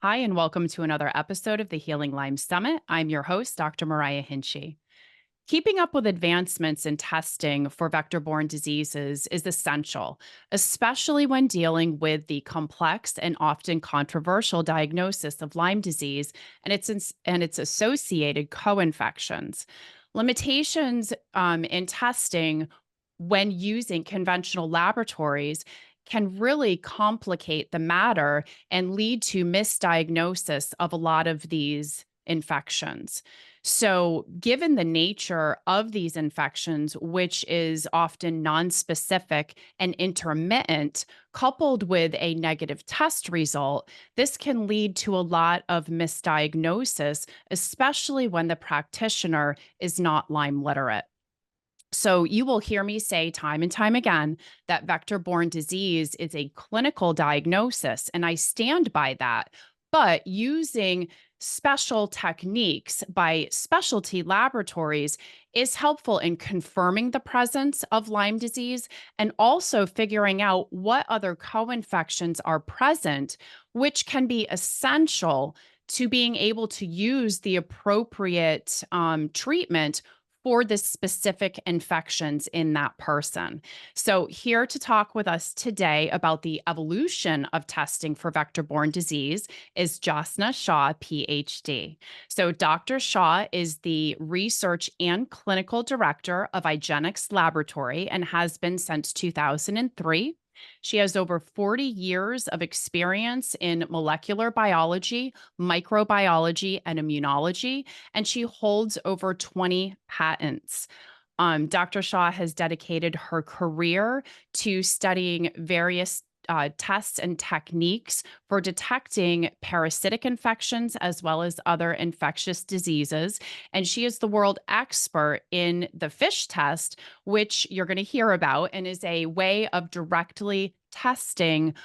Hi, and welcome to another episode of the Healing Lyme Summit. I'm your host, Dr. Mariah Hinchy. Keeping up with advancements in testing for vector borne diseases is essential, especially when dealing with the complex and often controversial diagnosis of Lyme disease and its associated co infections. Limitations in testing when using conventional laboratories can really complicate the matter and lead to misdiagnosis of a lot of these infections. So, given the nature of these infections, which is often nonspecific and intermittent, coupled with a negative test result, this can lead to a lot of misdiagnosis, especially when the practitioner is not Lyme literate. So, you will hear me say time and time again that vector borne disease is a clinical diagnosis, and I stand by that. But using special techniques by specialty laboratories is helpful in confirming the presence of Lyme disease and also figuring out what other co infections are present, which can be essential to being able to use the appropriate treatment for the specific infections in that person. So, here to talk with us today about the evolution of testing for vector borne disease is Jasna Shah, PhD. So, Dr. Shah is the research and clinical director of IGeneX Laboratory and has been since 2003. She has over 40 years of experience in molecular biology, microbiology, and immunology, and she holds over 20 patents. Dr. Shah has dedicated her career to studying various tests and techniques for detecting parasitic infections as well as other infectious diseases. And she is the world expert in the FISH test, which you're going to hear about, and is a way of directly testing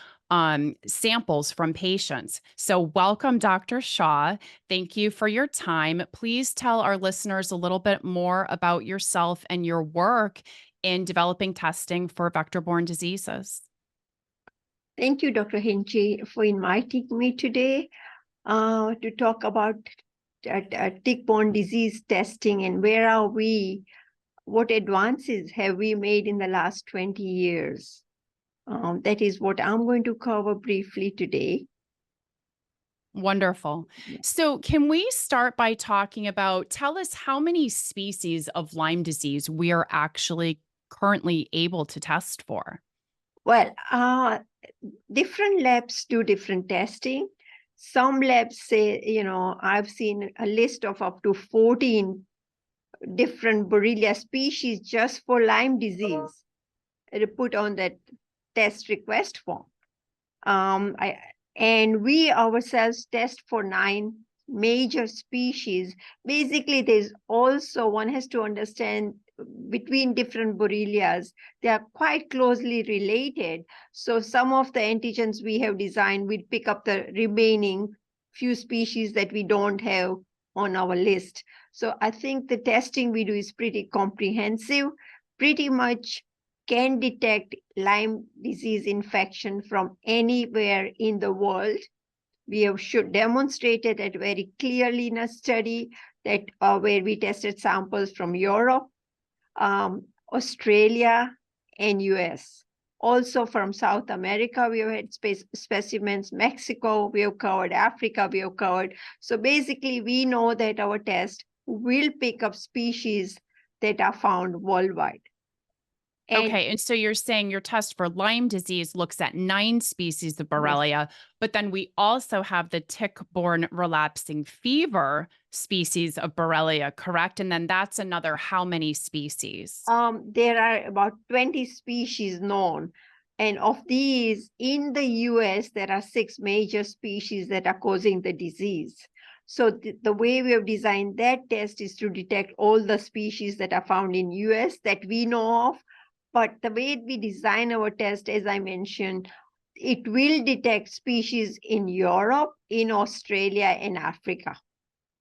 samples from patients. So, welcome, Dr. Shah. Thank you for your time. Please tell our listeners a little bit more about yourself and your work in developing testing for vector borne diseases. Thank you, Dr. Hinchy, for inviting me today to talk about tick-borne disease testing and where are we, what advances have we made in the last 20 years. That is what I'm going to cover briefly today. Wonderful. So, can we start by talking about, tell us how many species of Lyme disease we are actually currently able to test for? Well, different labs do different testing. Some labs say, I've seen a list of up to 14 different Borrelia species just for Lyme disease put on that test request form. And we ourselves test for 9 major species. Basically, there's also, one has to understand between different Borrelias, they are quite closely related. So some of the antigens we have designed, we pick up the remaining few species that we don't have on our list. So I think the testing we do is pretty comprehensive, pretty much can detect Lyme disease infection from anywhere in the world. We have demonstrated it very clearly in a study that where we tested samples from Europe, Australia, and US. Also from South America, we have had specimens, Mexico, we have covered Africa, we have covered. So basically, we know that our test will pick up species that are found worldwide. Okay, and so you're saying your test for Lyme disease looks at 9 species of Borrelia, yes, but then we also have the tick-borne relapsing fever species of Borrelia, correct? And then that's another how many species? There are about 20 species known. And of these, in the US, there are 6 major species that are causing the disease. So the way we have designed that test is to detect all the species that are found in US that we know of. But the way we design our test, as I mentioned, it will detect species in Europe, in Australia, and Africa.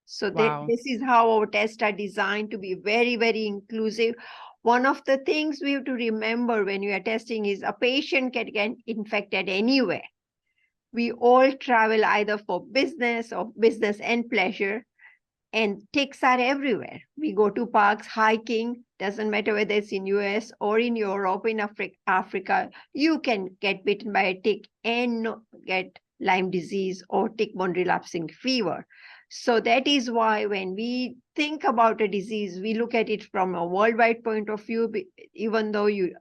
So this is how our tests are designed to be very, very inclusive. One of the things we have to remember when you are testing is a patient can get infected anywhere. We all travel either for business or business and pleasure, and ticks are everywhere. We go to parks, hiking, doesn't matter whether it's in US or in Europe, in Africa, you can get bitten by a tick and get Lyme disease or tick-borne relapsing fever. So that is why when we think about a disease, we look at it from a worldwide point of view. Even though you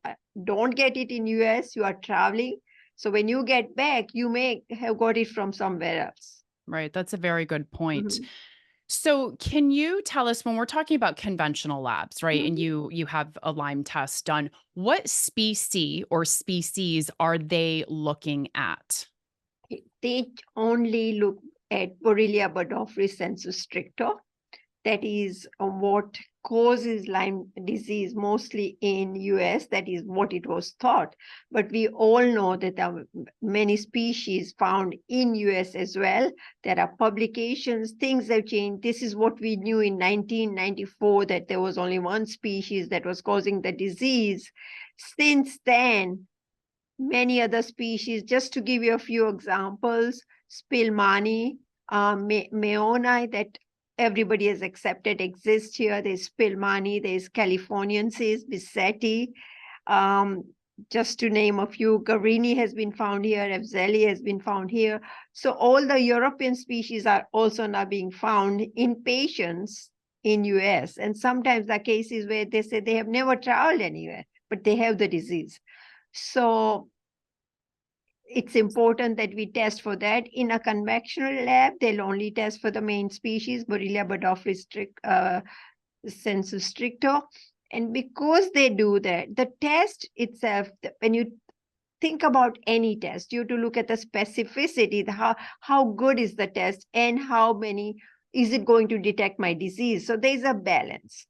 don't get it in US, you are traveling. So when you get back, you may have got it from somewhere else. Right. That's a very good point. Mhm. So, can you tell us when we're talking about conventional labs, right? And Mhm. you have a Lyme test done, what species or species are they looking at? They only look at Borrelia burgdorferi sensu stricto. That is what causes Lyme disease mostly in US. That is what it was thought. But we all know that there are many species found in US as well. There are publications, things have changed. This is what we knew in 1994, that there was only one species that was causing the disease. Since then, many other species. Just to give you a few examples, Spilmani, Meoni, that everybody has accepted exists here. There's Spilmani, there's Californiensis, Bisetti. Just to name a few, Garini has been found here, Evzeli has been found here. So all the European species are also now being found in patients in US. And sometimes there are cases where they say they have never traveled anywhere, but they have the disease. So it's important that we test for that. In a conventional lab, they'll only test for the main species, Borrelia burgdorferi sensu stricto. And because they do that, the test itself, when you think about any test, you have to look at the specificity, how good is the test and how many is it going to detect my disease. So there's a balance.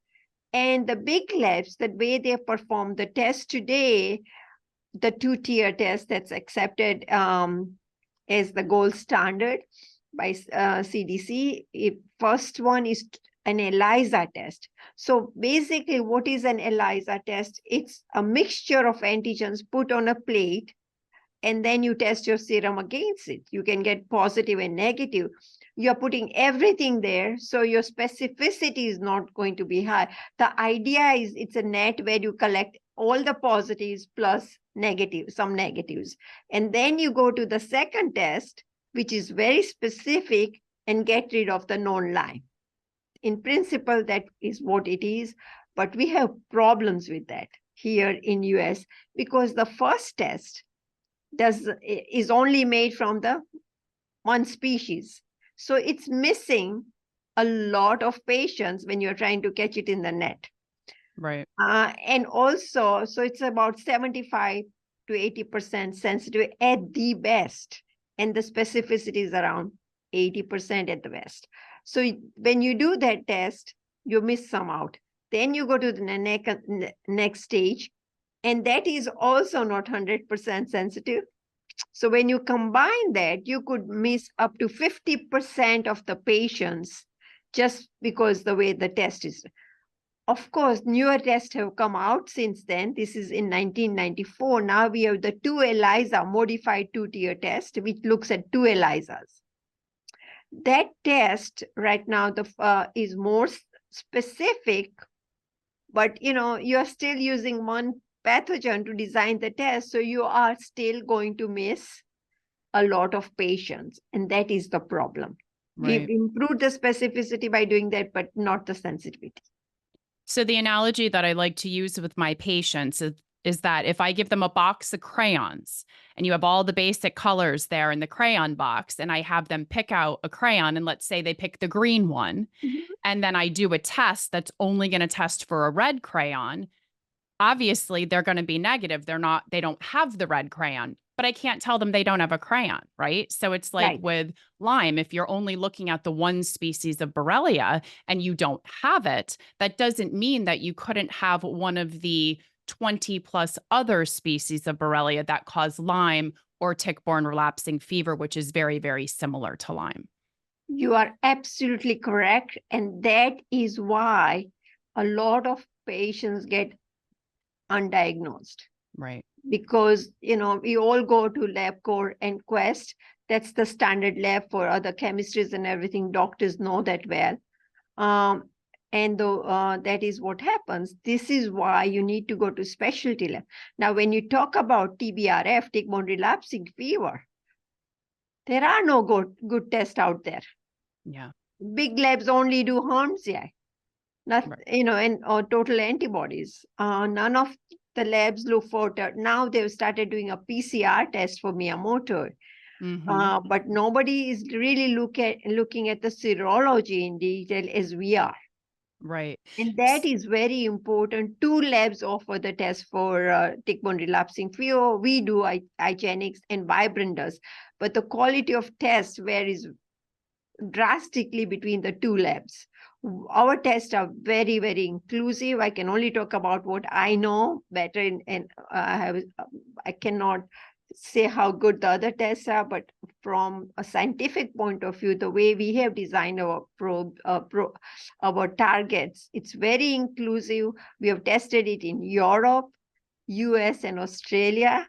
And the big labs, the way they perform the test today, the two-tier test that's accepted as the gold standard by CDC. First one is an ELISA test. So basically, what is an ELISA test? It's a mixture of antigens put on a plate, and then you test your serum against it. You can get positive and negative. You're putting everything there, so your specificity is not going to be high. The idea is it's a net where you collect all the positives plus some negatives. And then you go to the second test, which is very specific, and get rid of the known Lyme. In principle, that is what it is, but we have problems with that here in US because the first test is only made from the one species. So it's missing a lot of patients when you're trying to catch it in the net. Right. And also, so it's about 75 to 80% sensitive at the best. And the specificity is around 80% at the best. So when you do that test, you miss some out. Then you go to the next stage, and that is also not 100% sensitive. So when you combine that, you could miss up to 50% of the patients just because the way the test is. Of course, newer tests have come out since then. This is in 1994. Now we have the two ELISA modified two-tier test, which looks at two ELISAs. That test right now is more specific, but you're still using one pathogen to design the test, so you are still going to miss a lot of patients, and that is the problem. We've Right. improved the specificity by doing that, but not the sensitivity. So the analogy that I like to use with my patients is that if I give them a box of crayons and you have all the basic colors there in the crayon box, and I have them pick out a crayon, and let's say they pick the green one, and then I do a test that's only going to test for a red crayon, obviously they're going to be negative. They don't have the red crayon, but I can't tell them they don't have a crayon, right? So it's like Right. with Lyme, if you're only looking at the one species of Borrelia and you don't have it, that doesn't mean that you couldn't have one of the 20 plus other species of Borrelia that cause Lyme or tick-borne relapsing fever, which is very, very similar to Lyme. You are absolutely correct. And that is why a lot of patients get undiagnosed. Right. Because, we all go to LabCorp and Quest. That's the standard lab for other chemistries and everything. Doctors know that well. And that is what happens. This is why you need to go to specialty lab. Now, when you talk about TBRF, tick-borne relapsing fever, there are no good tests out there. Yeah. Big labs only do Hornsey, not Right. and or total antibodies. None of the labs look for. Now they've started doing a PCR test for Miyamoto. But nobody is really looking at the serology in detail as we are. Right. And that is very important. 2 labs offer the test for tick-borne relapsing fever. We do IGenX and Vibrant does. But the quality of tests varies drastically between the 2 labs. Our tests are very, very inclusive. I can only talk about what I know better, and I cannot say how good the other tests are, but from a scientific point of view, the way we have designed our our targets, it's very inclusive. We have tested it in Europe, US, and Australia.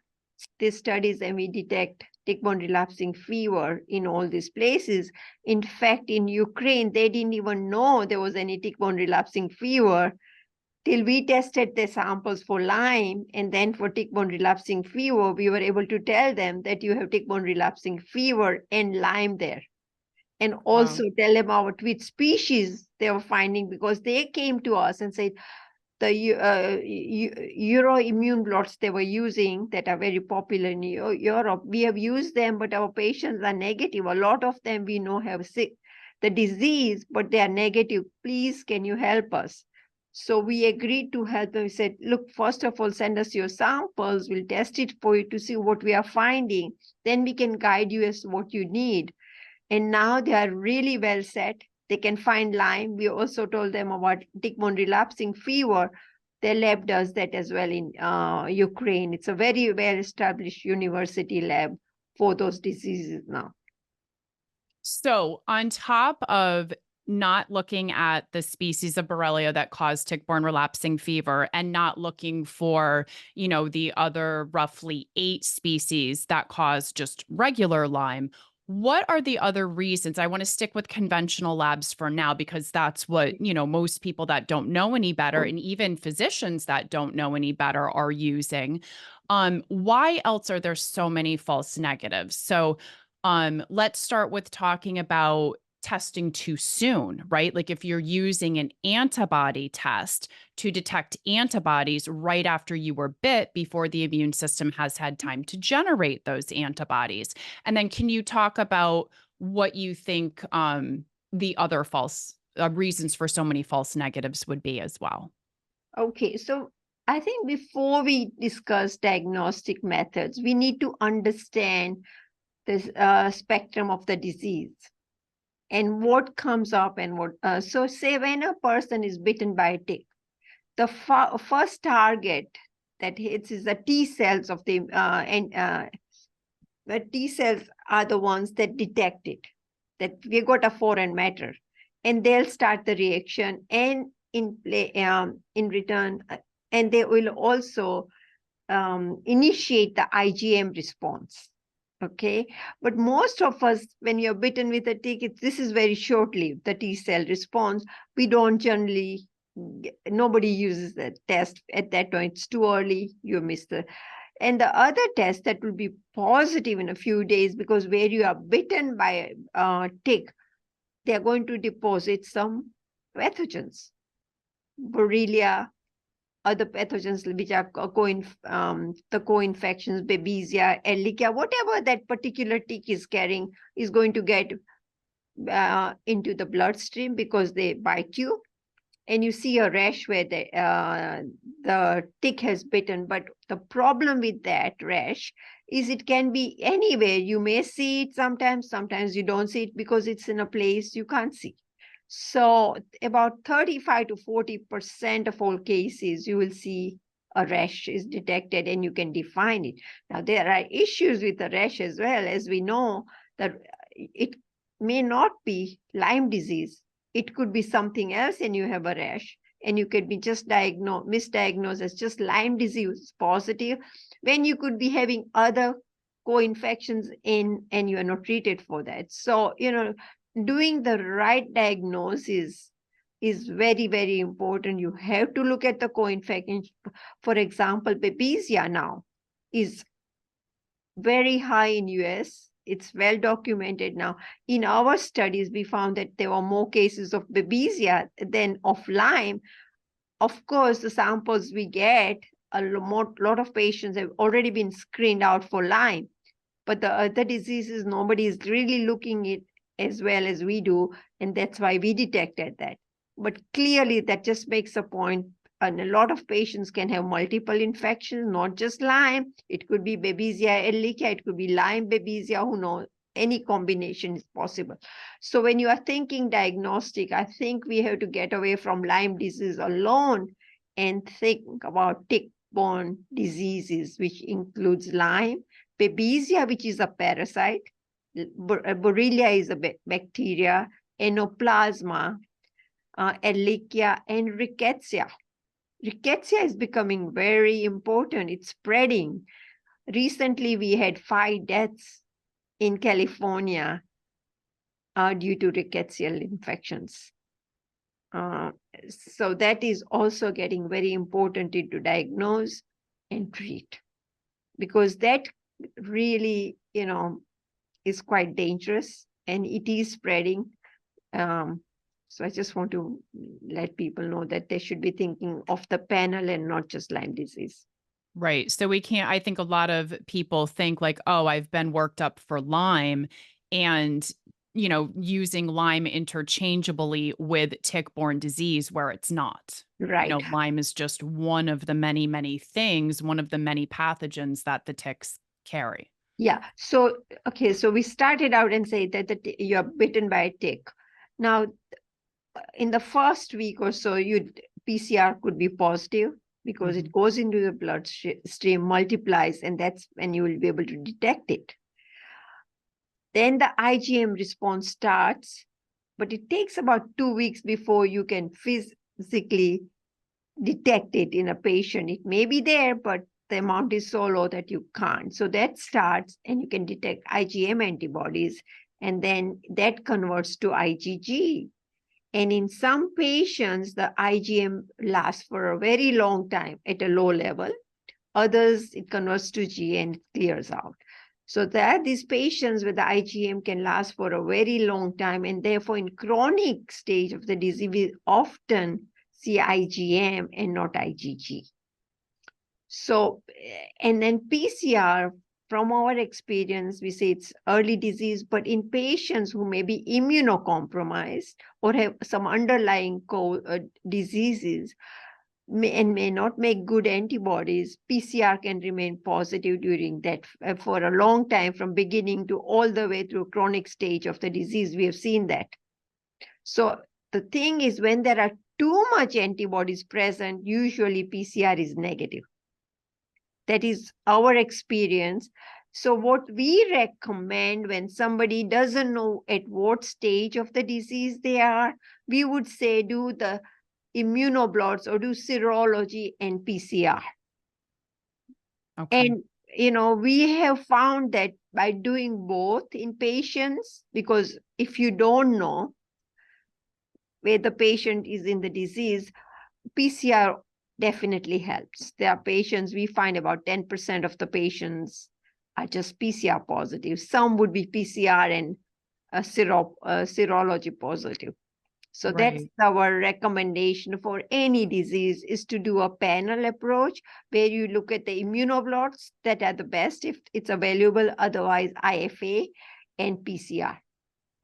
These studies, and we detect tick-borne relapsing fever in all these places. In fact, in Ukraine, they didn't even know there was any tick-borne relapsing fever till we tested the samples for Lyme, and then for tick-borne relapsing fever, we were able to tell them that you have tick-borne relapsing fever and Lyme there. And also tell them about which species they were finding, because they came to us and said, the Euroimmune blots they were using that are very popular in Europe, we have used them, but our patients are negative. A lot of them we know have the disease, but they are negative. Please, can you help us? So we agreed to help them. We said, look, first of all, send us your samples. We'll test it for you to see what we are finding. Then we can guide you as to what you need. And now they are really well set. They can find Lyme. We also told them about tick-borne relapsing fever. Their lab does that as well in Ukraine. It's a very well-established university lab for those diseases now. So on top of not looking at the species of Borrelia that cause tick-borne relapsing fever and not looking for, the other roughly 8 species that cause just regular Lyme, what are the other reasons? I want to stick with conventional labs for now, because that's what, most people that don't know any better, and even physicians that don't know any better, are using. Why else are there so many false negatives? So let's start with talking about testing too soon, right? Like if you're using an antibody test to detect antibodies right after you were bit, before the immune system has had time to generate those antibodies. And then can you talk about what you think the other false reasons for so many false negatives would be as well? Okay, so I think before we discuss diagnostic methods, we need to understand this spectrum of the disease and what comes up and what. So say when a person is bitten by a tick, the first target that hits is the T cells of the T cells are the ones that detect it, that we got a foreign matter, and they'll start the reaction, and in return, and they will also initiate the IgM response. Okay, but most of us, when you're bitten with a tick, this is very short-lived, the T cell response. We don't generally, nobody uses the test at that point. It's too early, you miss the. And the other test that will be positive in a few days, because where you are bitten by a tick, they are going to deposit some pathogens, Borrelia, other pathogens which are the co-infections, Babesia, Ehrlichia, whatever that particular tick is carrying is going to get into the bloodstream because they bite you. And you see a rash where the tick has bitten. But the problem with that rash is it can be anywhere. You may see it sometimes you don't see it because it's in a place you can't see. So about 35 to 40% of all cases, you will see a rash is detected and you can define it. Now, there are issues with the rash as well, as we know that it may not be Lyme disease. It could be something else and you have a rash, and you could be just misdiagnosed as just Lyme disease positive, when you could be having other co-infections in and you are not treated for that. So, doing the right diagnosis is very, very important. You have to look at the co-infections. For example, babesia now is very high in US. It's well documented now. In our studies, we found that there were more cases of babesia than of Lyme. Of course, the samples we get, lot of patients have already been screened out for Lyme. But the other diseases, nobody is really looking at as well as we do, and that's why we detected that. But clearly, that just makes a point. And a lot of patients can have multiple infections, not just Lyme. It could be Babesia ehrlichia, it could be Lyme Babesia, who knows? Any combination is possible. So when you are thinking diagnostic, I think we have to get away from Lyme disease alone and think about tick-borne diseases, which includes Lyme, Babesia, which is a parasite, Borrelia is a bacteria, Anaplasma, Ehrlichia, and Rickettsia. Rickettsia is becoming very important. It's spreading. Recently, we had 5 deaths in California due to rickettsial infections. So that is also getting very important to diagnose and treat, because that really, is quite dangerous and it is spreading. So I just want to let people know that they should be thinking of the panel and not just Lyme disease. Right. So we can't, I think a lot of people think like, oh, I've been worked up for Lyme and, using Lyme interchangeably with tick-borne disease where it's not. Right. Lyme is just one of the many, many things, one of the many pathogens that the ticks carry. Yeah. So, okay. So we started out and say that you're bitten by a tick. Now, in the first week or so, PCR could be positive because it goes into the bloodstream, multiplies, and that's when you will be able to detect it. Then the IgM response starts, but it takes about 2 weeks before you can physically detect it in a patient. It may be there, but the amount is so low that you can't. So that starts, and you can detect IgM antibodies, and then that converts to IgG. And in some patients, the IgM lasts for a very long time at a low level. Others, it converts to G and it clears out. So that these patients with the IgM can last for a very long time. And therefore, in chronic stage of the disease, we often see IgM and not IgG. So, and then PCR, from our experience, we say it's early disease, but in patients who may be immunocompromised or have some underlying diseases may not make good antibodies, PCR can remain positive during that for a long time, from beginning to all the way through chronic stage of the disease. We have seen that. So the thing is, when there are too much antibodies present, usually PCR is negative. That is our experience. So what we recommend when somebody doesn't know at what stage of the disease they are, we would say do the immunoblots or do serology and PCR. Okay. And, we have found that by doing both in patients, because if you don't know where the patient is in the disease, PCR definitely helps. There are patients, we find about 10% of the patients are just PCR positive. Some would be PCR and serology positive. So that's our recommendation for any disease, is to do a panel approach where you look at the immunoblots that are the best if it's available, otherwise IFA and PCR.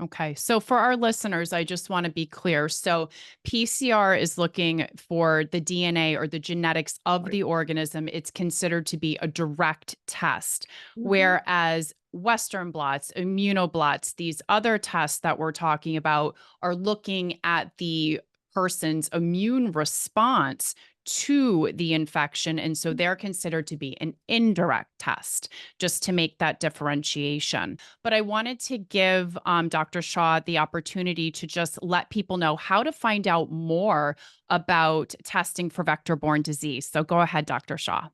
Okay. So for our listeners, I just want to be clear. So PCR is looking for the DNA or the genetics of the organism. It's considered to be a direct test, whereas Western blots, immunoblots, these other tests that we're talking about are looking at the person's immune response to the infection. And so they're considered to be an indirect test, just to make that differentiation. But I wanted to give Dr. Shaw the opportunity to just let people know how to find out more about testing for vector-borne disease. So go ahead, Dr. Shaw.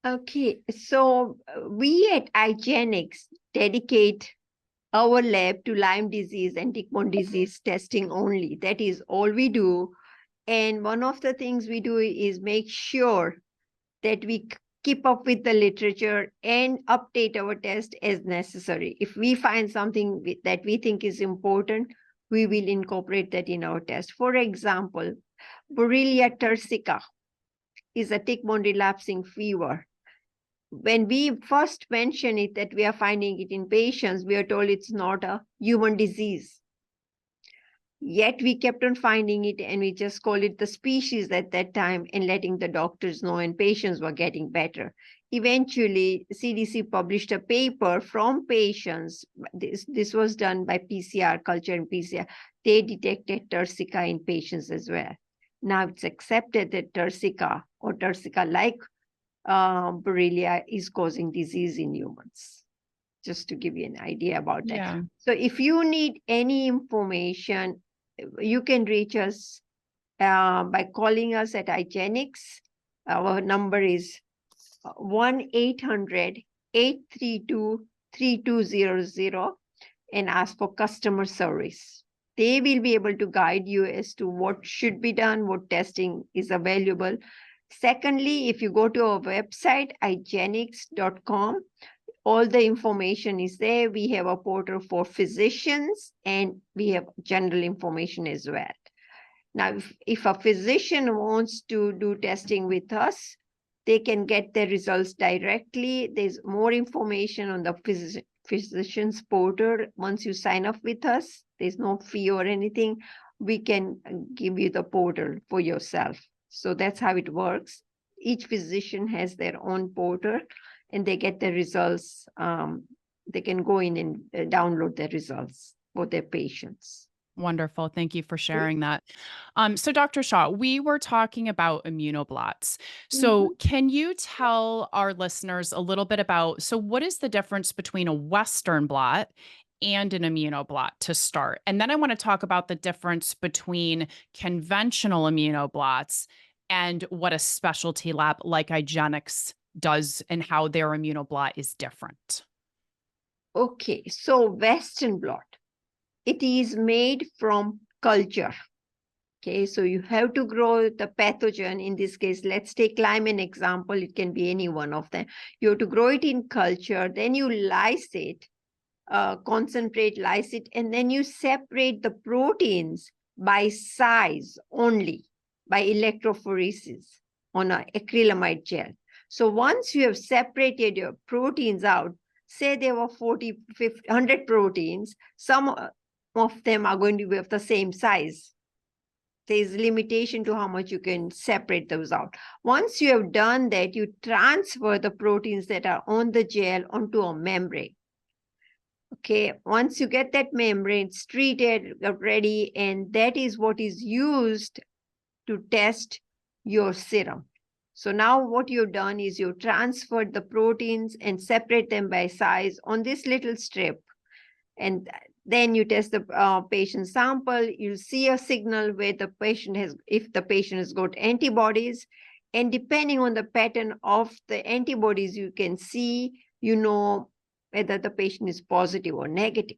Okay, so we at IGenX dedicate our lab to Lyme disease and tick-borne disease testing only. That is all we do. And one of the things we do is make sure that we keep up with the literature and update our test as necessary. If we find something that we think is important, we will incorporate that in our test. For example, Borrelia turcica is a tick-borne relapsing fever. When we first mention it that we are finding it in patients, we are told it's not a human disease. Yet we kept on finding it and we just called it the species at that time and letting the doctors know, and patients were getting better. Eventually, CDC published a paper from patients. This was done by PCR, culture and PCR. They detected Turcica in patients as well. Now it's accepted that Turcica or Turcica-like Borrelia is causing disease in humans, just to give you an idea about that. Yeah. So if you need any information, you can reach us by calling us at IGenX. Our number is 1-800-832-3200 and ask for customer service. They will be able to guide you as to what should be done, what testing is available. Secondly, if you go to our website, igenix.com, all the information is there. We have a portal for physicians and we have general information as well. Now, if a physician wants to do testing with us, they can get their results directly. There's more information on the physician's portal. Once you sign up with us, there's no fee or anything. We can give you the portal for yourself. So that's how it works. Each physician has their own portal and they get the results. They can go in and download the results for their patients. Wonderful. Thank you for sharing that. So Dr. Shaw, we were talking about immunoblots. So can you tell our listeners a little bit about, so what is the difference between a Western blot and an immunoblot to start? And then I want to talk about the difference between conventional immunoblots and what a specialty lab like IGenX does and how their immunoblot is different. Okay, so Western blot. It is made from culture. Okay, so you have to grow the pathogen. In this case, let's take Lyme an example. It can be any one of them. You have to grow it in culture, then you lyse it, concentrate, lyse it, and then you separate the proteins by size only, by electrophoresis on an acrylamide gel. So once you have separated your proteins out, say there were 40, 50, 100 proteins, some of them are going to be of the same size. There's limitation to how much you can separate those out. Once you have done that, you transfer the proteins that are on the gel onto a membrane. Okay, once you get that membrane, it's treated, ready, and that is what is used to test your serum. So now what you've done is you transferred the proteins and separate them by size on this little strip. And then you test the patient sample. You'll see a signal where the patient has, if the patient has got antibodies. And depending on the pattern of the antibodies, you can see, you know, whether the patient is positive or negative.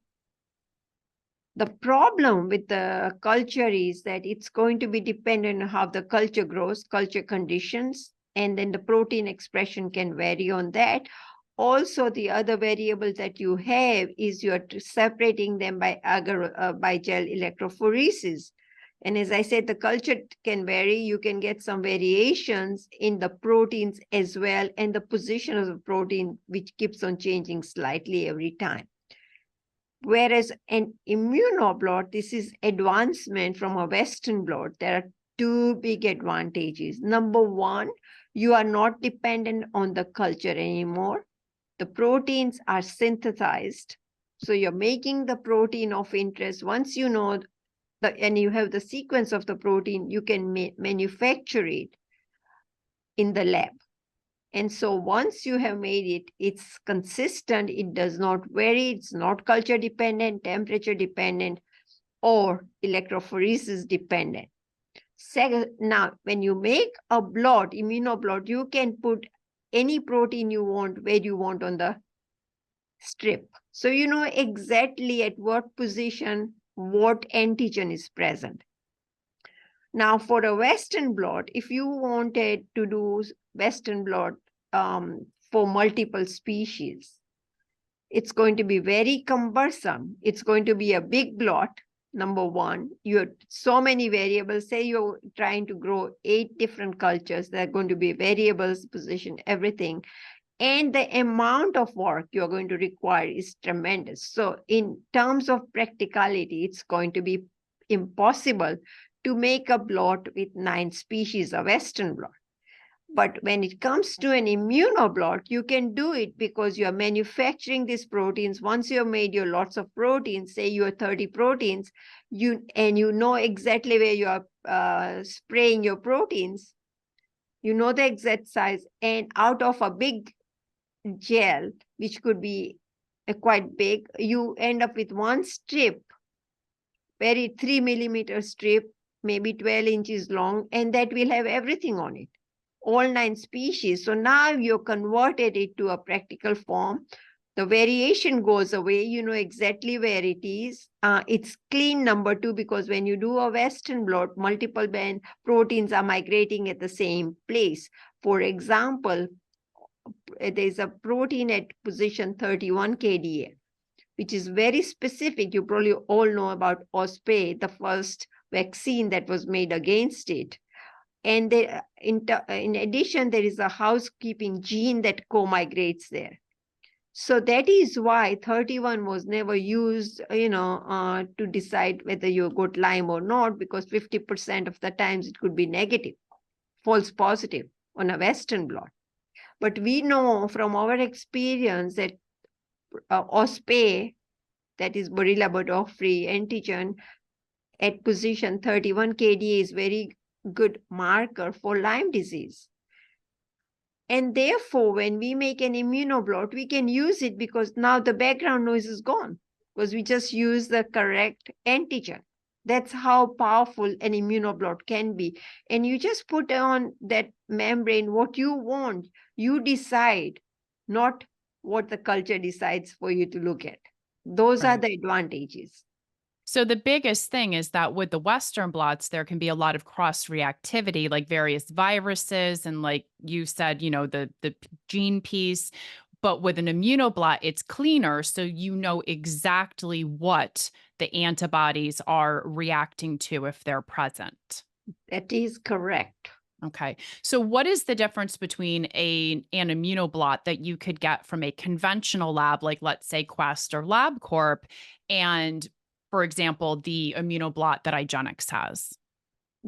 The problem with the culture is that it's going to be dependent on how the culture grows, culture conditions, and then the protein expression can vary on that. Also, the other variable that you have is you're separating them by gel electrophoresis. And as I said, the culture can vary. You can get some variations in the proteins as well, and the position of the protein, which keeps on changing slightly every time. Whereas an immunoblot, this is advancement from a Western blot. There are two big advantages. Number one, you are not dependent on the culture anymore. The proteins are synthesized. So you're making the protein of interest. Once you know and you have the sequence of the protein, you can manufacture it in the lab. And so once you have made it, it's consistent, it does not vary, it's not culture dependent, temperature dependent, or electrophoresis dependent. Second, now, when you make a blot, immunoblot, you can put any protein you want, where you want on the strip. So you know exactly at what position, what antigen is present. Now for a Western blot, if you wanted to do Western blot for multiple species, it's going to be very cumbersome. It's going to be a big blot. Number one, you have so many variables. Say you're trying to grow 8 different cultures, there are going to be variables, position, everything. And the amount of work you're going to require is tremendous. So in terms of practicality, it's going to be impossible to make a blot with 9 species, a Western blot. But when it comes to an immunoblot, you can do it because you are manufacturing these proteins. Once you have made your lots of proteins, say you have 30 proteins, you know exactly where you are spraying your proteins, you know the exact size, and out of a big gel, which could be quite big, you end up with one strip, very 3 millimeter strip, maybe 12 inches long, and that will have everything on it, all 9 species. So now you converted it to a practical form. The variation goes away. You know exactly where it is. It's clean, number 2, because when you do a Western blot, multiple band proteins are migrating at the same place. For example, there's a protein at position 31 kDa, which is very specific. You probably all know about OSPE, the first vaccine that was made against it. And there, in addition, there is a housekeeping gene that co-migrates there. So that is why 31 was never used, to decide whether you got Lyme or not, because 50% of the times it could be negative, false positive on a Western blot. But we know from our experience that OSPE, that is Borrelia burgdorferi antigen, at position 31 kDa is very good marker for Lyme disease. And therefore, when we make an immunoblot, we can use it because now the background noise is gone, because we just use the correct antigen. That's how powerful an immunoblot can be. And you just put on that membrane what you want. You decide, not what the culture decides for you to look at. Those are Right. the advantages. So the biggest thing is that with the Western blots, there can be a lot of cross reactivity, like various viruses, and like you said, the gene piece. But with an immunoblot, it's cleaner, so you know exactly what the antibodies are reacting to if they're present. That is correct. Okay. So what is the difference between an immunoblot that you could get from a conventional lab, like let's say Quest or LabCorp, and for example, the immunoblot that IGeneX has?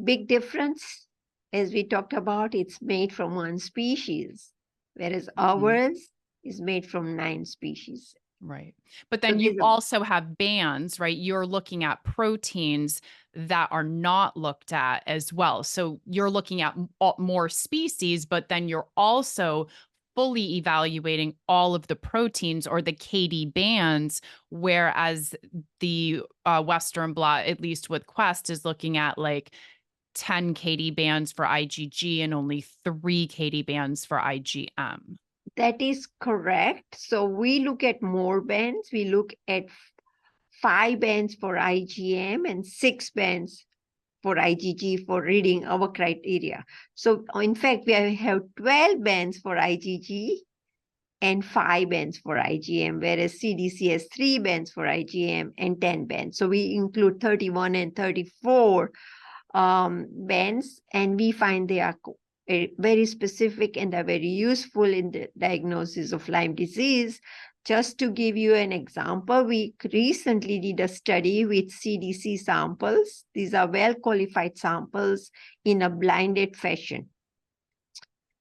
Big difference, as we talked about, it's made from 1 species, whereas ours is made from 9 species. Right. But So then you there's a also have bands, right? You're looking at proteins that are not looked at as well. So you're looking at more species, but then you're also fully evaluating all of the proteins or the KD bands, whereas the Western blot, at least with Quest, is looking at like 10 KD bands for IgG and only 3 KD bands for IgM. That is correct. So we look at more bands. We look at 5 bands for IgM and 6 bands for IgG for reading our criteria. So in fact, we have 12 bands for IgG and 5 bands for IgM, whereas CDC has 3 bands for IgM and 10 bands. So we include 31 and 34 bands, and we find they are very specific and are very useful in the diagnosis of Lyme disease. Just to give you an example, we recently did a study with CDC samples. These are well-qualified samples in a blinded fashion.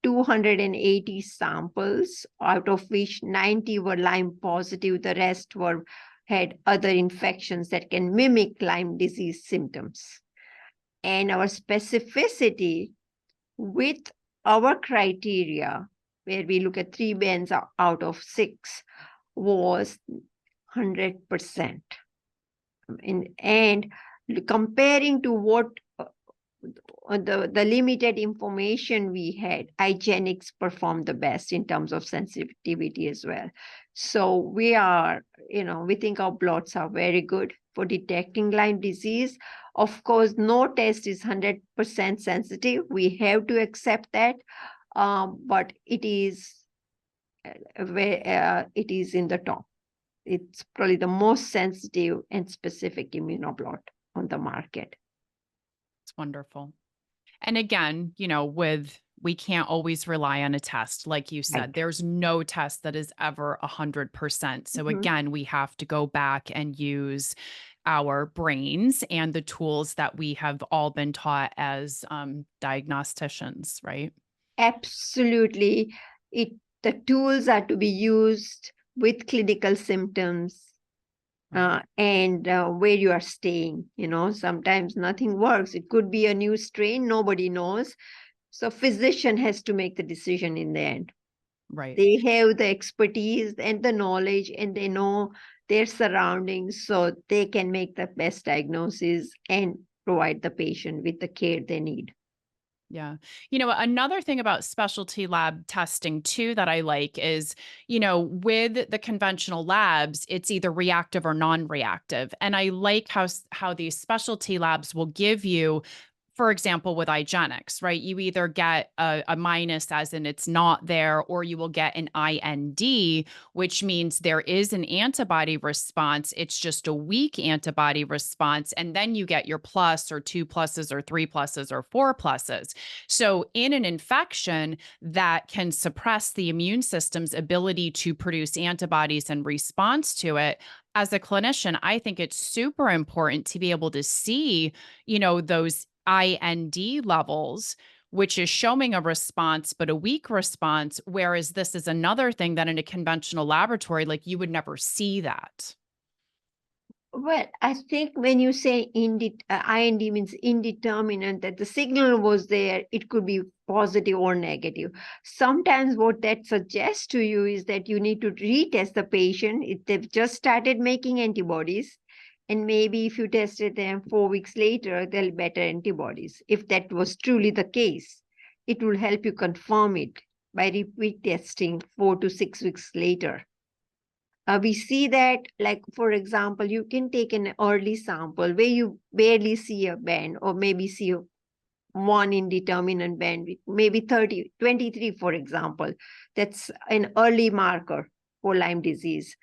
280 samples, out of which 90 were Lyme positive. The rest had other infections that can mimic Lyme disease symptoms. And our specificity with our criteria, where we look at 3 bands out of 6, was 100%. And comparing to what on the limited information we had, IGenics performed the best in terms of sensitivity as well. So we are, we think our blots are very good for detecting Lyme disease. Of course, no test is 100% sensitive. We have to accept that, but it is it is in the top. It's probably the most sensitive and specific immunoblot on the market. It's wonderful. And again, we can't always rely on a test. Like you said, Right. there's no test that is ever 100%. So Mhm. again, we have to go back and use our brains and the tools that we have all been taught as diagnosticians, right? Absolutely. The tools are to be used with clinical symptoms Right. and where you are staying. Sometimes nothing works. It could be a new strain, nobody knows. So physician has to make the decision in the end. Right. They have the expertise and the knowledge, and they know their surroundings, so they can make the best diagnosis and provide the patient with the care they need. Yeah. Another thing about specialty lab testing too that I like is, with the conventional labs, it's either reactive or non-reactive. And I like how these specialty labs will give you, for example, with IGenics, right? You either get a minus as in it's not there, or you will get an IND, which means there is an antibody response. It's just a weak antibody response. And then you get your plus or 2 pluses or 3 pluses or 4 pluses. So in an infection that can suppress the immune system's ability to produce antibodies in response to it, as a clinician, I think it's super important to be able to see, those IND levels, which is showing a response, but a weak response. Whereas this is another thing that in a conventional laboratory, like you would never see that. Well, I think when you say IND means indeterminate, that the signal was there, it could be positive or negative. Sometimes what that suggests to you is that you need to retest the patient if they've just started making antibodies. And maybe if you tested them 4 weeks later, they'll better antibodies. If that was truly the case, it will help you confirm it by repeat testing 4 to 6 weeks later. We see that, like, for example, you can take an early sample where you barely see a band, or maybe see one indeterminate band, maybe 23, for example. That's an early marker for Lyme disease.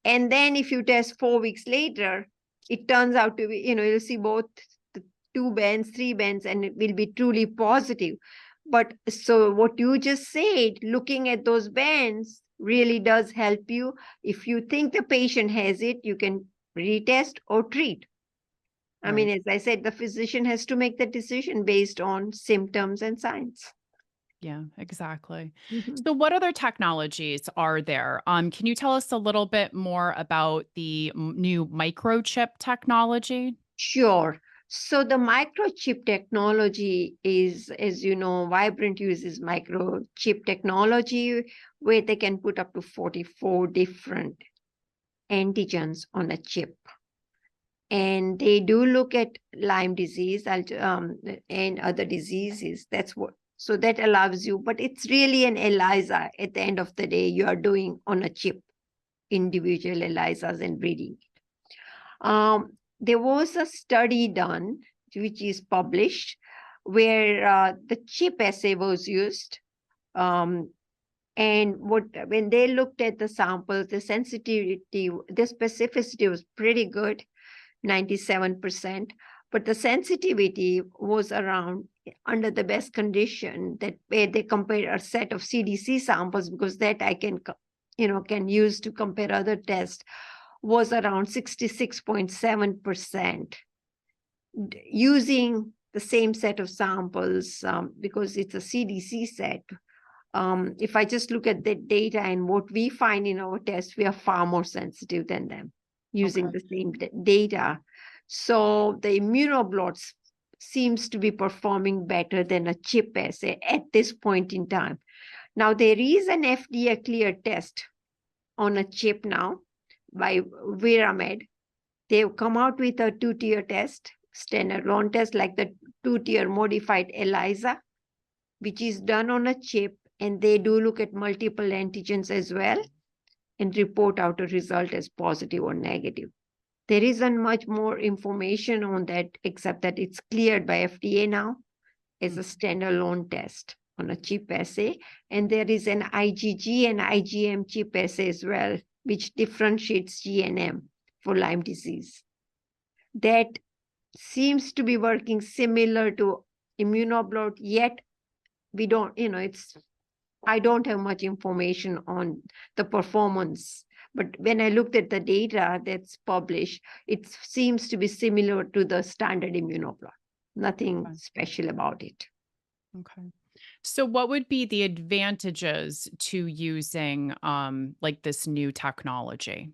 And then if you test 4 weeks later, it turns out to be, you'll see both the 2 bands, 3 bands, and it will be truly positive. But so what you just said, looking at those bands really does help you. If you think the patient has it, you can retest or treat. I mean, as I said, the physician has to make the decision based on symptoms and signs. Yeah, exactly. Mhm. So what other technologies are there? Can you tell us a little bit more about the new microchip technology? Sure. So the microchip technology is, as you know, Vibrant uses microchip technology where they can put up to 44 different antigens on a chip. And they do look at Lyme disease and other diseases. So that allows you, but it's really an ELISA at the end of the day. You are doing on a chip, individual ELISAs and reading. There was a study done, which is published, where the chip assay was used. And when they looked at the samples, the sensitivity, the specificity was pretty good, 97%, but the sensitivity was around, under the best condition, that where they compared a set of CDC samples, because that I can use to compare other tests, was around 66.7%. Using the same set of samples, because it's a CDC set. If I just look at the data and what we find in our tests, we are far more sensitive than them using the same data. So the immunoblots seems to be performing better than a chip assay at this point in time. Now, there is an FDA cleared test on a chip now by Viramed. They've come out with a 2-tier test. standalone test like the two-tier modified ELISA, which is done on a chip, and they do look at multiple antigens as well and report out a result as positive or negative. There isn't much more information on that except that it's cleared by FDA now as a standalone test on a chip assay. And there is an IgG and IgM chip assay as well, which differentiates G and M for Lyme disease. That seems to be working similar to immunoblot, yet we don't, I don't have much information on the performance. But when I looked at the data that's published, it seems to be similar to the standard immunoblot. Nothing special about it. Okay. So what would be the advantages to using like this new technology?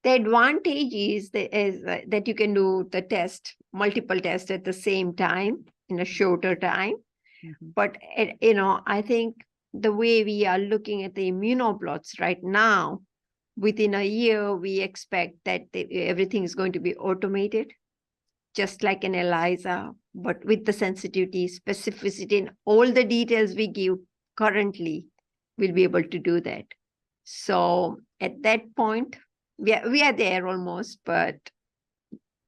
The advantage is that you can do the test, multiple tests at the same time in a shorter time. Mhm. But, I think the way we are looking at the immunoblots right now, within a year, we expect that everything is going to be automated, just like an ELISA, but with the sensitivity, specificity, and all the details we give currently, we'll be able to do that. So at that point, we are there almost, but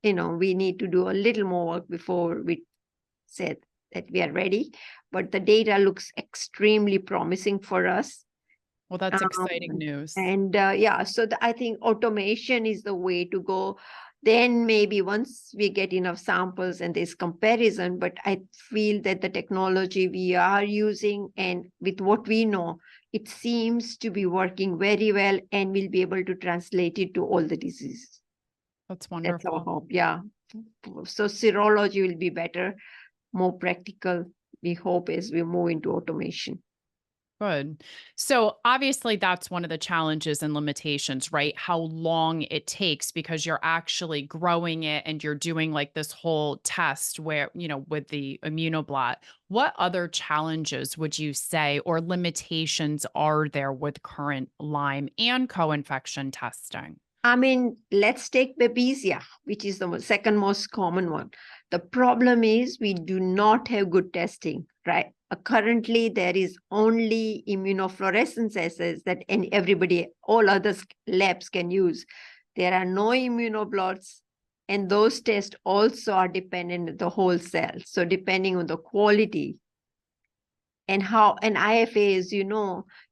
we need to do a little more work before we said that we are ready. But the data looks extremely promising for us. Well, that's exciting news. And so I think automation is the way to go. Then maybe once we get enough samples and there's comparison, but I feel that the technology we are using and with what we know, it seems to be working very well, and we'll be able to translate it to all the diseases. That's wonderful. That's our hope, yeah. So serology will be better, more practical, we hope, as we move into automation. Good. So obviously that's one of the challenges and limitations, right? How long it takes because you're actually growing it and you're doing like this whole test where, with the immunoblot. What other challenges would you say or limitations are there with current Lyme and co-infection testing? I mean, let's take Babesia, which is the second most common one. The problem is we do not have good testing, right? Currently, there is only immunofluorescence assays that all other labs can use. There are no immunoblots, and those tests also are dependent on the whole cell. So depending on the quality and how an IFA is, you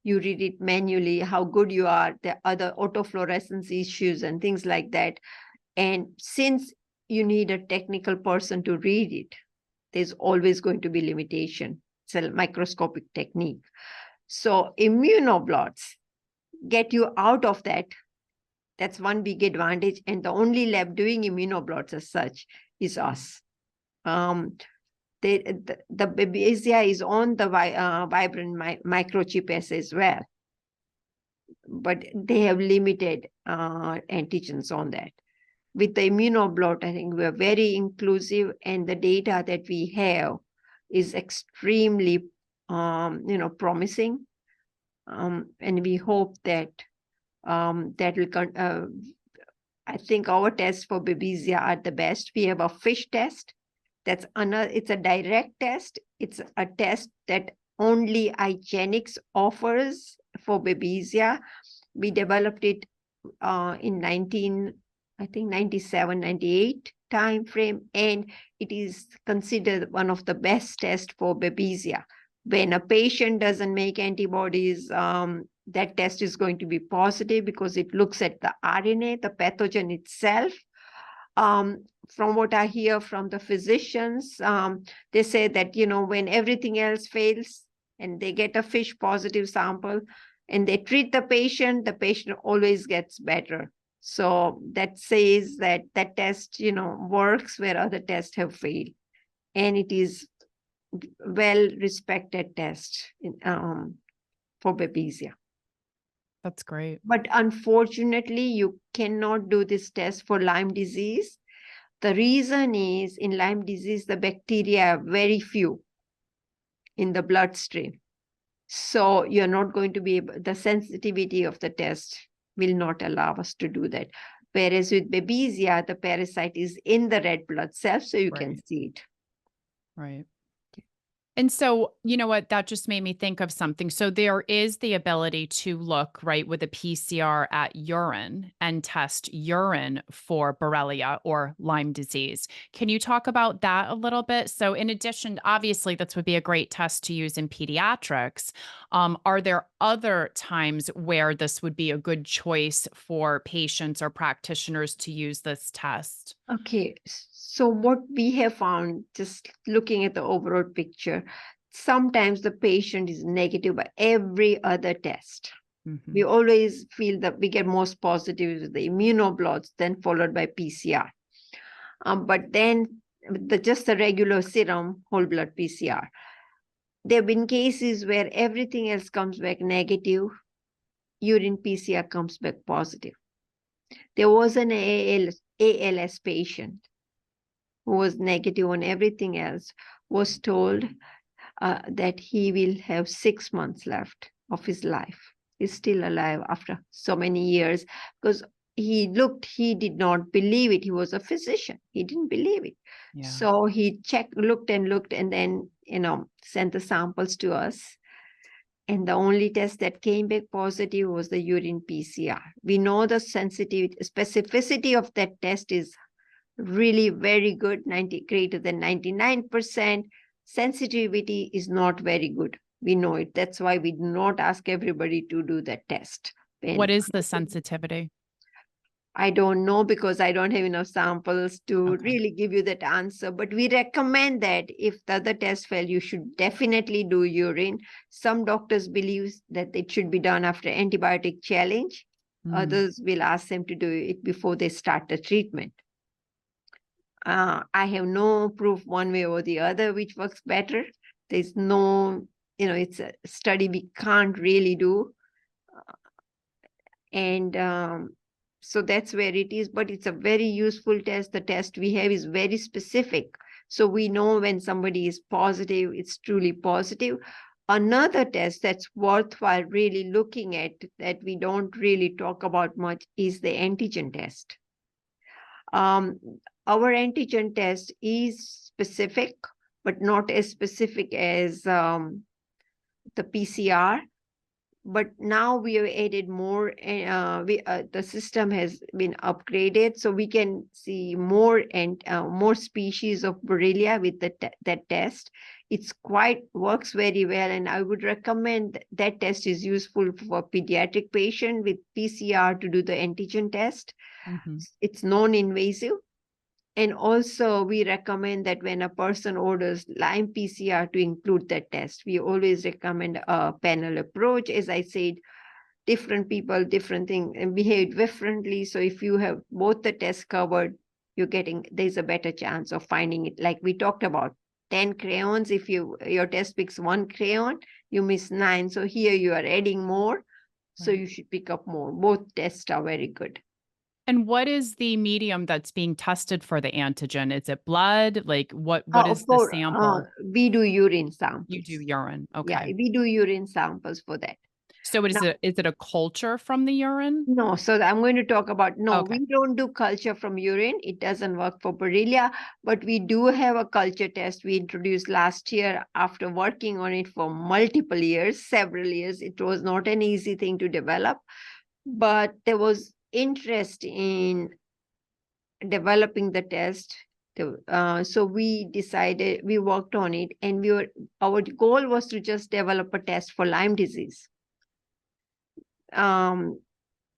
read it manually, how good you are, the other autofluorescence issues and things like that. And since you need a technical person to read it, there's always going to be limitation. It's a microscopic technique. So immunoblots get you out of that. That's one big advantage. And the only lab doing immunoblots as such is us. The Babesia is on the Vibrant microchip as well, but they have limited antigens on that. With the immunoblot, I think we are very inclusive, and the data that we have is extremely, promising. And we hope that that will. I think our tests for Babesia are the best. We have a fish test. It's a direct test. It's a test that only IGeneX offers for Babesia. We developed it in 97, 98 timeframe, and it is considered one of the best tests for Babesia. When a patient doesn't make antibodies, that test is going to be positive because it looks at the RNA, the pathogen itself. From what I hear from the physicians, they say that, when everything else fails and they get a fish positive sample and they treat the patient always gets better. So that says that that test, works where other tests have failed. And it is well-respected test for Babesia. That's great. But unfortunately, you cannot do this test for Lyme disease. The reason is in Lyme disease, the bacteria are very few in the bloodstream. So you're not going to be able, the sensitivity of the test will not allow us to do that. Whereas with Babesia, the parasite is in the red blood cells, so you can Right. see it. Right. And so, you know what, that just made me think of something. So there is the ability to look, right, with a PCR at urine and test urine for Borrelia or Lyme disease. Can you talk about that a little bit? So in addition, obviously, this would be a great test to use in pediatrics. Are there other times where this would be a good choice for patients or practitioners to use this test? Okay, so what we have found, just looking at the overall picture, sometimes the patient is negative by every other test. We Mhm. always feel that we get most positive with the immunoblots, then followed by PCR. But then just the regular serum whole blood PCR. There have been cases where everything else comes back negative, urine PCR comes back positive. There was an ALS patient who was negative on everything else, was told that he will have 6 months left of his life. He's still alive after so many years because he did not believe it. He was a physician. He didn't believe it. Yeah. So he looked, and then, sent the samples to us. And the only test that came back positive was the urine PCR. We know the specificity of that test is really very good, greater than 99%. Sensitivity is not very good. We know it. That's why we do not ask everybody to do that test. What And is the sensitivity? I don't know because I don't have enough samples to Okay. really give you that answer. But we recommend that if the other test fail, you should definitely do urine. Some doctors believe that it should be done after antibiotic challenge. Mm. Others will ask them to do it before they start the treatment. I have no proof one way or the other which works better. There's no, it's a study we can't really do. And so that's where it is, but it's a very useful test. The test we have is very specific. So we know when somebody is positive, it's truly positive. Another test that's worthwhile really looking at that we don't really talk about much is the antigen test. Our antigen test is specific, but not as specific as the PCR. But now we have added more. The system has been upgraded, so we can see more and more species of Borrelia with that test. It's works very well, and I would recommend that test is useful for pediatric patient with PCR to do the antigen test. Mhm. It's non-invasive. And also, we recommend that when a person orders Lyme PCR to include that test. We always recommend a panel approach. As I said, different people, different things, and behave differently. So if you have both the tests covered, there's a better chance of finding it. Like we talked about, 10 crayons. If your test picks 1 crayon, you miss 9. So here you are adding more. So Right. you should pick up more. Both tests are very good. And what is the medium that's being tested for the antigen? Is it blood? Like what is the sample? We do urine You do samples. urine. Yeah, Okay. we do urine samples for that. So Now, is it a culture from the urine? no, so I'm going to talk about, no, Okay. we don't do culture from urine. It doesn't work for Borrelia, but we do have a culture test we introduced last year after working on it for multiple years, several years. It was not an easy thing to develop, but there was interest in developing the test. So we worked on it, and our goal was to just develop a test for Lyme disease.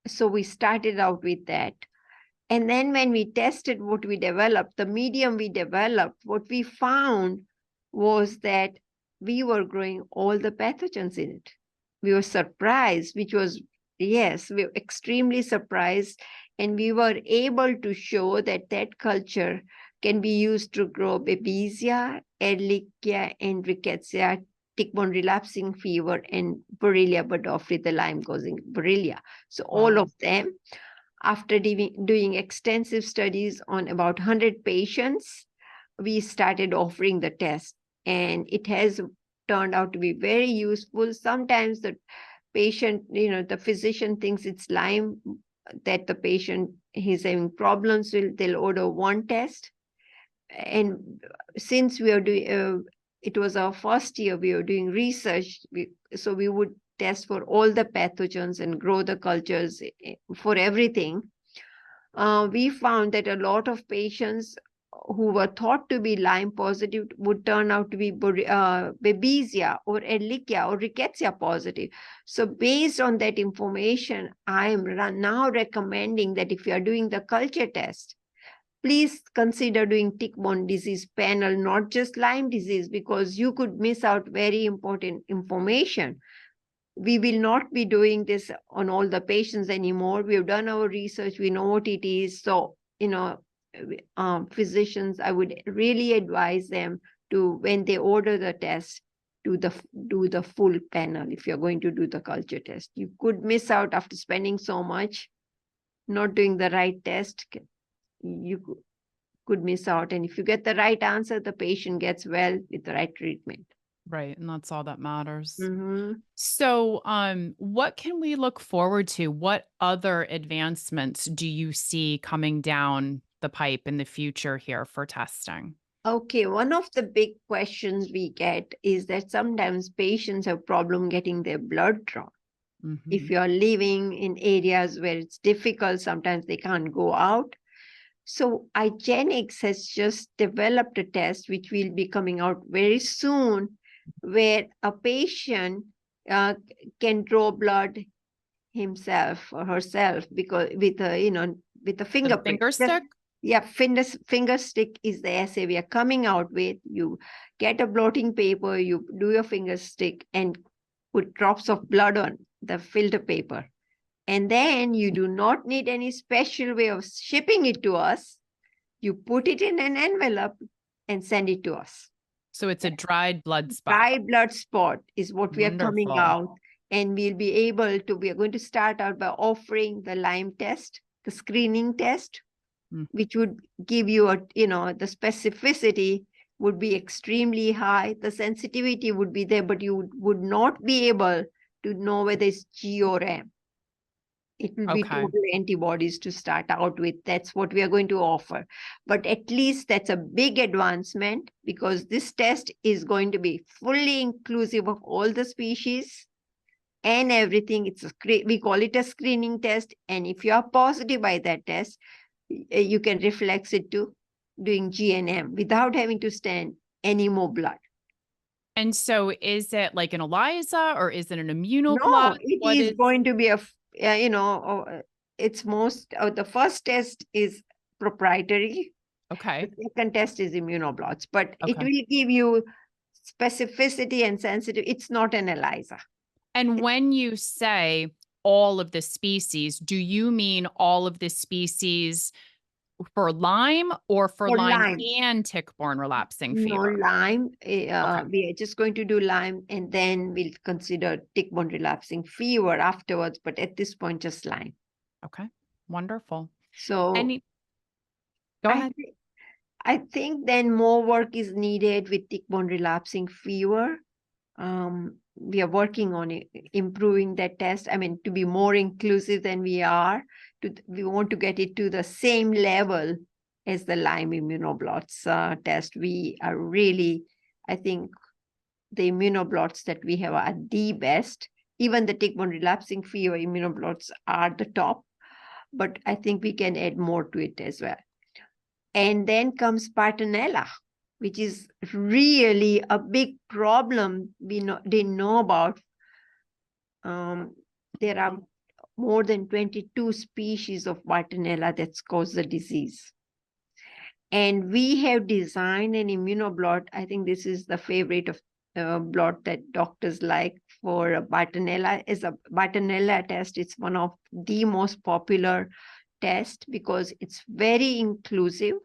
So we started out with that. And then when we tested what we developed, the medium we developed, what we found was that we were growing all the pathogens in it. We were surprised, yes, we were extremely surprised. And we were able to show that culture can be used to grow Babesia, Ehrlichia, and Rickettsia, tick-borne relapsing fever, and Borrelia burgdorferi, the Lyme-causing Borrelia. So all Wow. of them, after doing extensive studies on about 100 patients, we started offering the test. And it has turned out to be very useful. Sometimes the patient, the physician thinks it's Lyme that the patient he's having problems, they'll order one test. And since we are doing, it was our first year, we were doing research, so we would test for all the pathogens and grow the cultures for everything. We found that a lot of patients who were thought to be Lyme positive would turn out to be Babesia or Ehrlichia or Rickettsia positive. So based on that information, I am now recommending that if you are doing the culture test, please consider doing tick-borne disease panel, not just Lyme disease, because you could miss out very important information. We will not be doing this on all the patients anymore. We've done our research. We know what it is. So, physicians, I would really advise them to, when they order the test, do the full panel if you're going to do the culture test. You could miss out after spending so much, not doing the right test. You could miss out. And if you get the right answer, the patient gets well with the right treatment. Right. And that's all that matters. Mm-hmm. So, what can we look forward to? What other advancements do you see coming down the pipe in the future here for testing? Okay, one of the big questions we get is that sometimes patients have problem getting their blood drawn. If Mhm. you are living in areas where it's difficult, sometimes they can't go out. So IGeneX has just developed a test which will be coming out very soon, where a patient can draw blood himself or herself because with a with a The fingerprint. finger stick? Yeah, finger stick is the assay we are coming out with. You get a blotting paper, you do your finger stick and put drops of blood on the filter paper. And then you do not need any special way of shipping it to us. You put it in an envelope and send it to us. So it's a dried blood spot. Dry blood spot is what we are coming Wonderful. out. And we are going to start out by offering the Lyme test, the screening test, which would give you the specificity would be extremely high. The sensitivity would be there, but you would not be able to know whether it's G or M. It will be Okay. total antibodies to start out with. That's what we are going to offer. But at least that's a big advancement because this test is going to be fully inclusive of all the species and everything. We call it a screening test. And if you are positive by that test, you can reflex it to doing GNM without having to stand any more blood. And so is it like an ELISA or is it an immunoblot? No, it is going to be it's the first test is proprietary. Okay. The second test is immunoblots, but it Okay. will give you specificity and sensitivity. It's not an ELISA. And when you say all of the species, do you mean all of the species for Lyme or for Lyme Lyme. and tick-borne relapsing No, fever? Lyme. Okay. We are just going to do Lyme and then we'll consider tick-borne relapsing fever afterwards. But at this point, just Lyme. Okay. Wonderful. So Go ahead. I think then more work is needed with tick-borne relapsing fever. We are working on improving that test. I mean, to be more inclusive than we are. We want to get it to the same level as the Lyme immunoblots test. We are really, I think, the immunoblots that we have are the best. Even the tick-borne relapsing fever immunoblots are the top, but I think we can add more to it as well. And then comes Bartonella, which is really a big problem we didn't know about. There are more than 22 species of Bartonella that cause the disease. And we have designed an immunoblot. I think this is the favorite of blot that doctors like for Bartonella. Is a Bartonella test. It's one of the most popular tests because it's very inclusive.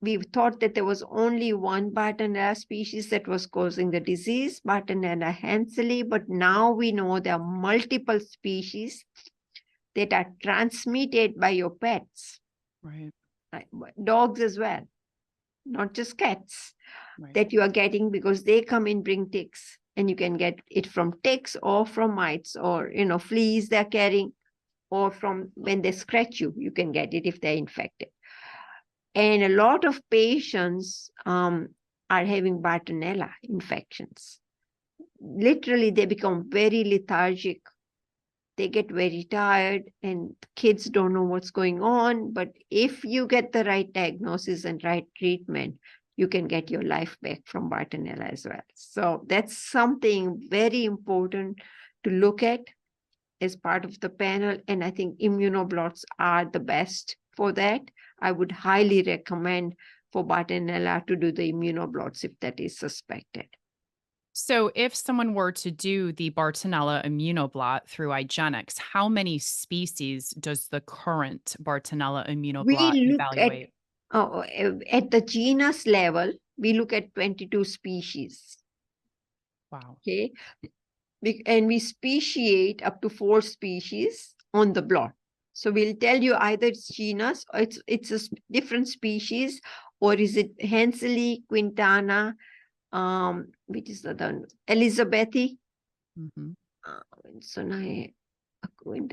We thought that there was only one Bartonella species that was causing the disease, Bartonella hanseli, but now we know there are multiple species that are transmitted by your pets. Right. Dogs as well, not just cats, Right. that you are getting because they come and bring ticks, and you can get it from ticks or from mites or fleas they're carrying, or from when they scratch you, you can get it if they're infected. And a lot of patients are having Bartonella infections. Literally, they become very lethargic. They get very tired, and kids don't know what's going on. But if you get the right diagnosis and right treatment, you can get your life back from Bartonella as well. So that's something very important to look at as part of the panel. And I think immunoblots are the best for that. I would highly recommend for Bartonella to do the immunoblots if that is suspected. So, if someone were to do the Bartonella immunoblot through IGeneX, how many species does the current Bartonella immunoblot We look evaluate? at the genus level, we look at 22 species. Wow. Okay. And we speciate up to 4 species on the blot. So we'll tell you either it's genus or it's a different species, or is it Hanseli, Quintana, which is the other one, Elizabethae. Mhm. So now and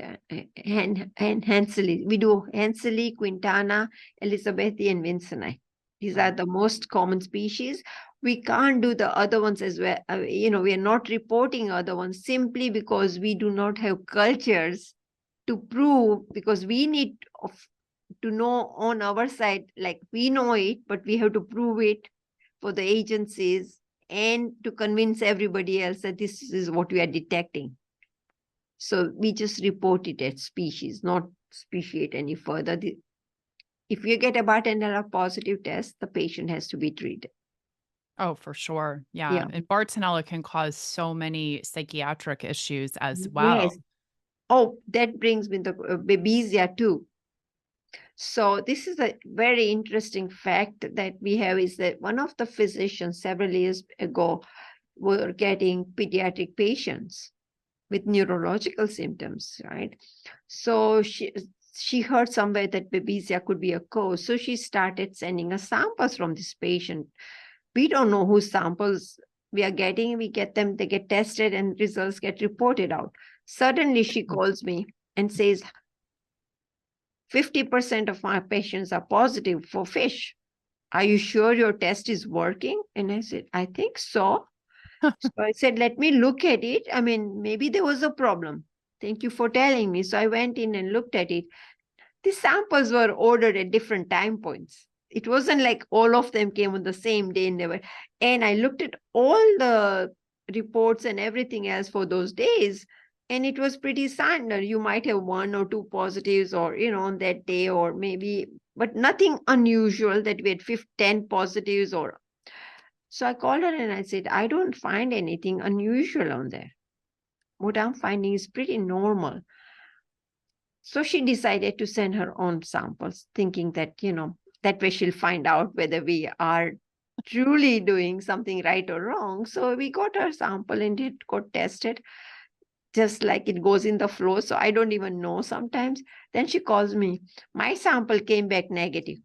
Hanseli. We do Hanseli, Quintana, Elizabethae, and Vinceni. These are Right. the most common species. We can't do the other ones as well. We are not reporting other ones simply because we do not have cultures to prove, because we need to know on our side, like we know it, but we have to prove it for the agencies and to convince everybody else that this is what we are detecting. So we just report it as species, not speciate any further. If you get a Bartonella positive test, the patient has to be treated. Oh, for sure. Yeah. Yeah. And Bartonella can cause so many psychiatric issues as Yes. well. Oh, that brings me the Babesia too. So this is a very interesting fact that we have, is that one of the physicians several years ago were getting pediatric patients with neurological symptoms, right? So she heard somewhere that Babesia could be a cause. So she started sending us samples from this patient. We don't know whose samples we are getting. We get them, they get tested, and results get reported out. Suddenly she calls me and says, 50% of my patients are positive for fish. Are you sure your test is working? And I said, I think so. So I said, let me look at it. I mean, maybe there was a problem. Thank you for telling me. So I went in and looked at it. The samples were ordered at different time points. It wasn't like all of them came on the same day. And I looked at all the reports and everything else for those days, and it was pretty standard. You might have 1 or 2 positives, or on that day, or maybe, but nothing unusual that we had 10 positives. Or so I called her and I said, I don't find anything unusual on there. What I'm finding is pretty normal. So she decided to send her own samples, thinking that, that way she'll find out whether we are truly doing something right or wrong. So we got her sample and it got tested, just like it goes in the flow. So I don't even know sometimes. Then she calls me, my sample came back negative.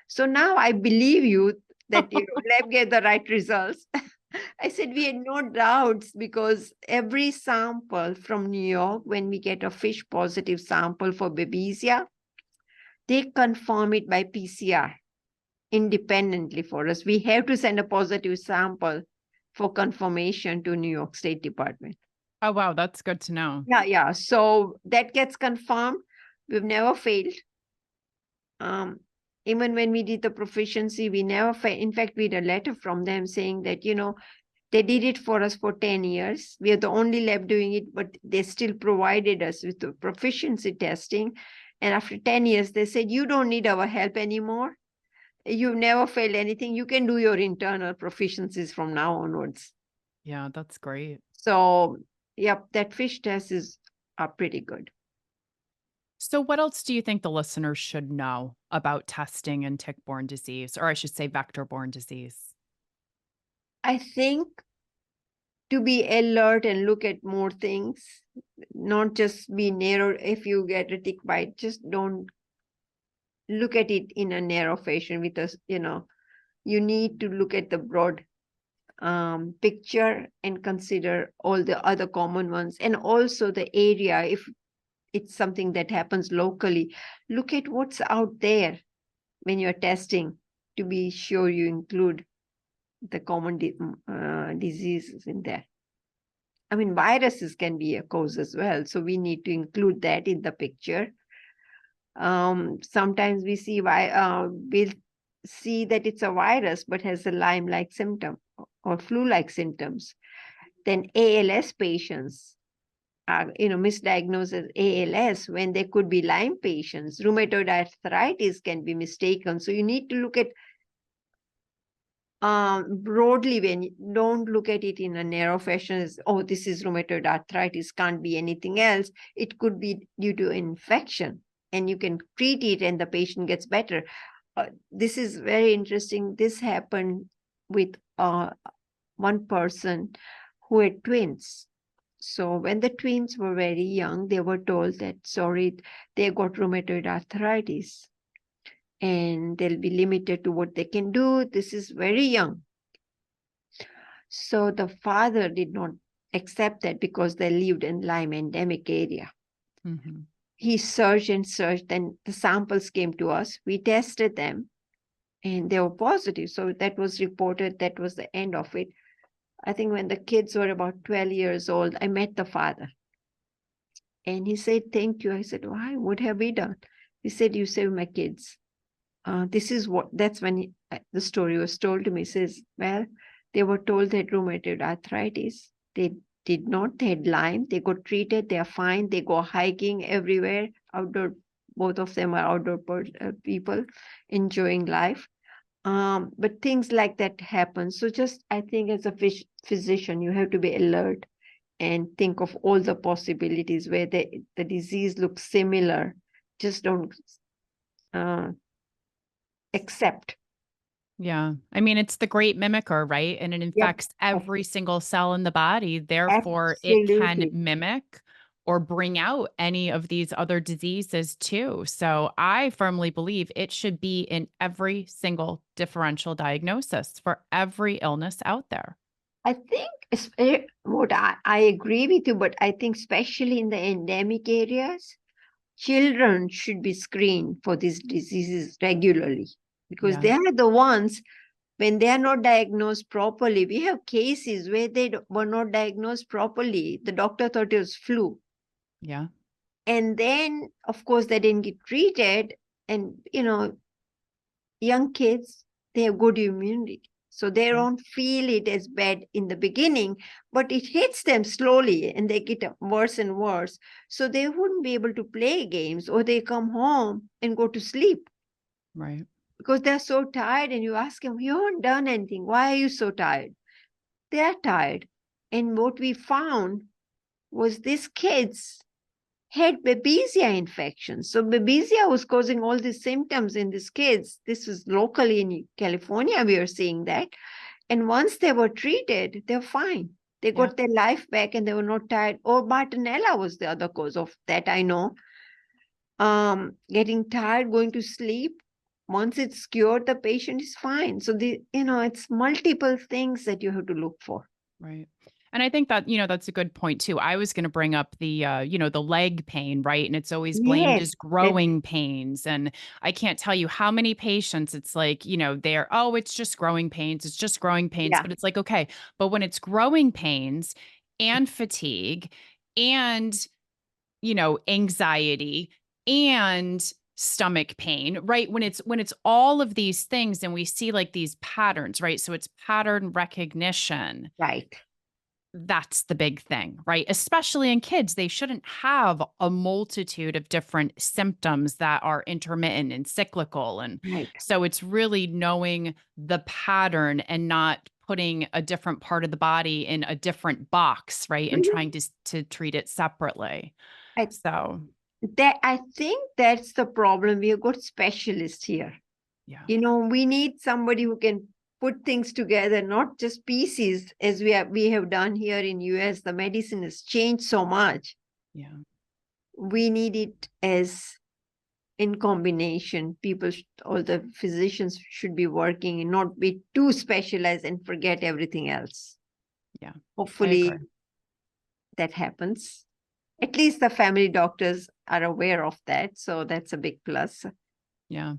So now I believe you that your lab gave the right results. I said, we had no doubts, because every sample from New York, when we get a fish positive sample for Babesia, they confirm it by PCR independently for us. We have to send a positive sample for confirmation to New York State Department. Oh, wow. That's good to know. Yeah. So that gets confirmed. We've never failed. Even when we did the proficiency, we never failed. In fact, we had a letter from them saying that, they did it for us for 10 years. We are the only lab doing it, but they still provided us with the proficiency testing. And after 10 years, they said, you don't need our help anymore. You've never failed anything. You can do your internal proficiencies from now onwards. Yeah, that's great. So, yep, that fish test are pretty good. So, what else do you think the listeners should know about testing and tick-borne disease, or I should say vector-borne disease? I think to be alert and look at more things, not just be narrow. If you get a tick bite, just don't look at it in a narrow fashion with us. You need to look at the broad picture and consider all the other common ones, and also the area. If it's something that happens locally. Look at what's out there when you're testing to be sure you include the common diseases in there. I mean, viruses can be a cause as well. So we need to include that in the picture. Sometimes we'll see that it's a virus, but has a Lyme-like symptom or flu-like symptoms. Then ALS patients are, misdiagnosed as ALS when they could be Lyme patients. Rheumatoid arthritis can be mistaken. So you need to look at broadly, when you don't look at it in a narrow fashion as, oh, this is rheumatoid arthritis, can't be anything else. It could be due to infection, and you can treat it and the patient gets better. This is very interesting. This happened with one person who had twins. So when the twins were very young, they were told that, sorry, they got rheumatoid arthritis and they'll be limited to what they can do. This is very young. So the father did not accept that because they lived in Lyme endemic area. Mm-hmm. He searched and searched, and the samples came to us. We tested them and they were positive. So that was reported. That was the end of it. I think when the kids were about 12 years old, I met the father. And he said, thank you. I said, why? What have we done? He said, you saved my kids. That's when the story was told to me. He says, well, they were told they had rheumatoid arthritis. They did not. They had Lyme. They got treated. They are fine. They go hiking everywhere. Outdoor. Both of them are outdoor people enjoying life. But things like that happen. So just, I think as a physician, you have to be alert and think of all the possibilities where the disease looks similar. Just don't accept. Yeah. I mean, it's the great mimicker, right? And it Yep. infects every single cell in the body. Therefore, it can Absolutely. mimic or bring out any of these other diseases too. So I firmly believe it should be in every single differential diagnosis for every illness out there. I think what I agree with you, but I think especially in the endemic areas, children should be screened for these diseases regularly because Yeah. they are the ones, when they are not diagnosed properly. We have cases where they were not diagnosed properly. The doctor thought it was flu. Yeah. And then, of course, they didn't get treated. And, young kids, they have good immunity. So they don't feel it as bad in the beginning, but it hits them slowly and they get worse and worse. So they wouldn't be able to play games, or they come home and go to sleep Right. because they're so tired. And you ask them, you haven't done anything. Why are you so tired? They're tired. And what we found was these kids had babesia infections. So babesia was causing all these symptoms in these kids. This was locally in California, we are seeing that. And once they were treated, they're fine. They got their life back and they were not tired. Or Bartonella was the other cause of that, I know. Getting tired, going to sleep. Once it's cured, the patient is fine. So it's multiple things that you have to look for. Right. And I think that, that's a good point too. I was going to bring up the, the leg pain, right? And it's always blamed Yes, as growing pains. And I can't tell you how many patients it's like, it's just growing pains. It's just growing pains. yeah, But it's like, okay, but when it's growing pains and fatigue and, anxiety and stomach pain, right? When it's all of these things and we see like these patterns, right? So it's pattern recognition. right. That's the big thing, right? Especially in kids, they shouldn't have a multitude of different symptoms that are intermittent and cyclical. And Right. so it's really knowing the pattern and not putting a different part of the body in a different box, right? And trying to treat it separately. I, So, I think that's the problem. We have got specialists here. yeah. We need somebody who can put things together, not just pieces, as we have done here in US. The medicine has changed so much. Yeah. We need it as in combination. All the physicians should be working and not be too specialized and forget everything else. Yeah. I Hopefully agree. that happens. At least the family doctors are aware of that. So that's a big plus. Yeah.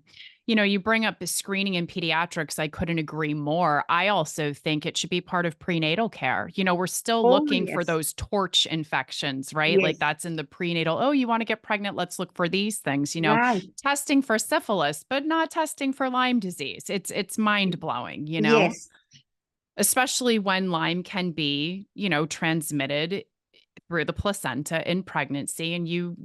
You bring up the screening in pediatrics. I couldn't agree more. I also think it should be part of prenatal care. We're still Oh, looking for yes. those torch infections, right? Like Yes. that's in the prenatal. Oh, you want to get pregnant? Let's look for these things, Right. testing for syphilis, but not testing for Lyme disease. It's mind blowing, Yes. especially when Lyme can be, transmitted through the placenta in pregnancy, and you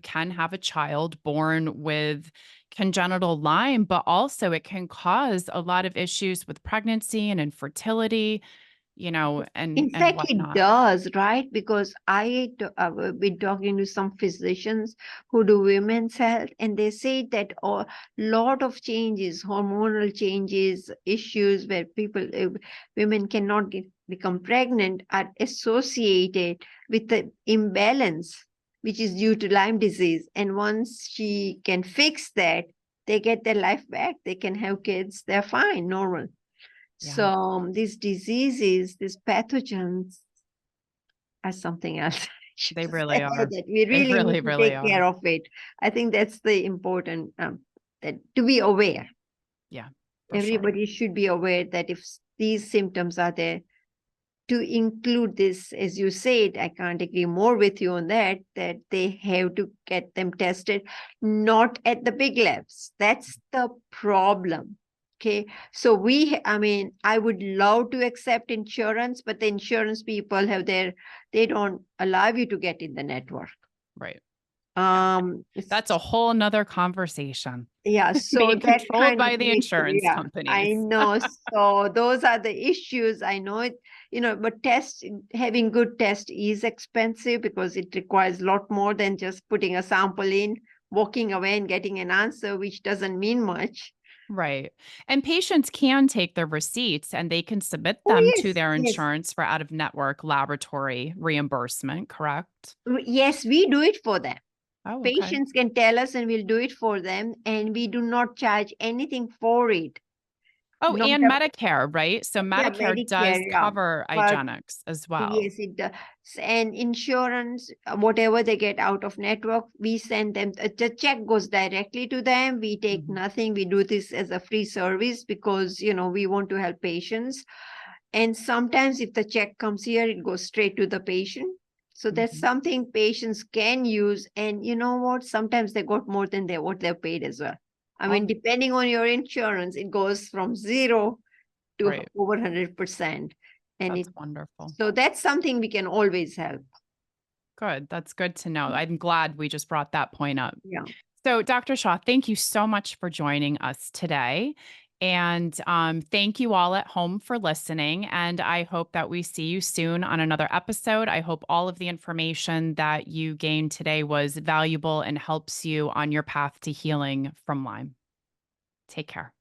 can have a child born with congenital Lyme, but also it can cause a lot of issues with pregnancy and infertility, and In fact, it whatnot. does, right? Because I've been talking to some physicians who do women's health, and they say that a lot of changes, hormonal changes, issues where women cannot become pregnant are associated with the imbalance, which is due to Lyme disease. And once she can fix that, they get their life back. They can have kids. They're fine, normal. Yeah, So these diseases, these pathogens are something else. I should they say really are. that we They really need really, to really take are. care of it. I think that's the important that to be aware. Yeah, for sure. Everybody should be aware that if these symptoms are there, to include this, as you said, I can't agree more with you on that, that they have to get them tested, not at the big labs. That's the problem. Okay. So I would love to accept insurance, but the insurance people they don't allow you to get in the network. Right. Yeah. It's That's a whole nother conversation. yeah, so Being that controlled kind of by the makes, insurance yeah, I companies. know. So those are the issues. I know it, but having good test is expensive because it requires a lot more than just putting a sample in, walking away and getting an answer, which doesn't mean much. Right. And patients can take their receipts and they can submit Oh, them to yes, their yes. insurance for out of network laboratory reimbursement, correct? Yes, we do it for them. Oh, okay. Patients can tell us and we'll do it for them, and we do not charge anything for it. Oh, Not and Medicare, right? So Yeah, Medicare Medicare, does yeah. cover But IGeneX as well. yes, it does. And insurance, whatever they get out of network, we send them, the check goes directly to them. We take Mhm, nothing. We do this as a free service because, we want to help patients. And sometimes if the check comes here, it goes straight to the patient. So that's mhm. something patients can use. And you know what? Sometimes they got more than what they're paid as well. I mean, Oh, depending on your insurance, it goes from 0 to great. over 100%. And That's wonderful. so that's something we can always help. Good. That's good to know. I'm glad we just brought that point up. Yeah. So, Dr. Shaw, thank you so much for joining us today. And thank you all at home for listening. And I hope that we see you soon on another episode. I hope all of the information that you gained today was valuable and helps you on your path to healing from Lyme. Take care.